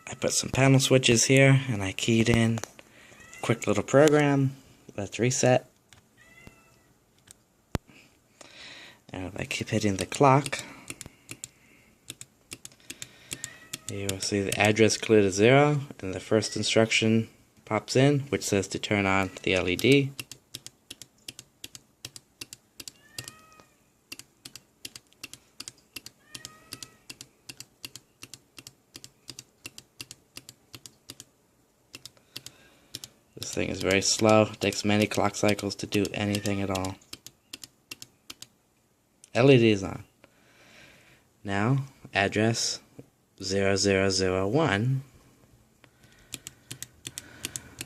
I put some panel switches here, and I keyed in a quick little program. Let's reset. And if I keep hitting the clock, you will see the address clear to 0, and the first instruction pops in, which says to turn on the LED. This thing is very slow. It takes many clock cycles to do anything at all. LED is on. Now, address 0001.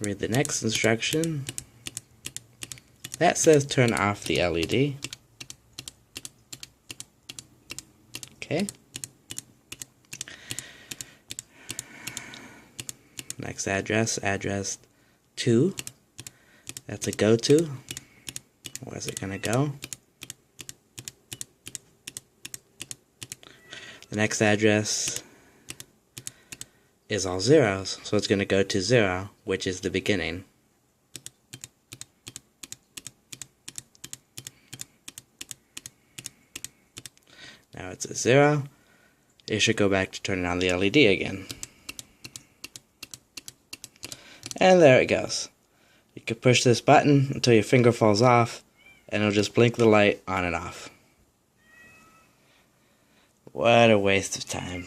Read the next instruction. That says turn off the LED. Okay. Next address, address 2. That's a go to. Where's it gonna go? The next address is all zeros, so it's going to go to 0, which is the beginning. Now it's a 0. It should go back to turning on the LED again. And there it goes. You can push this button until your finger falls off, and it'll just blink the light on and off. What a waste of time.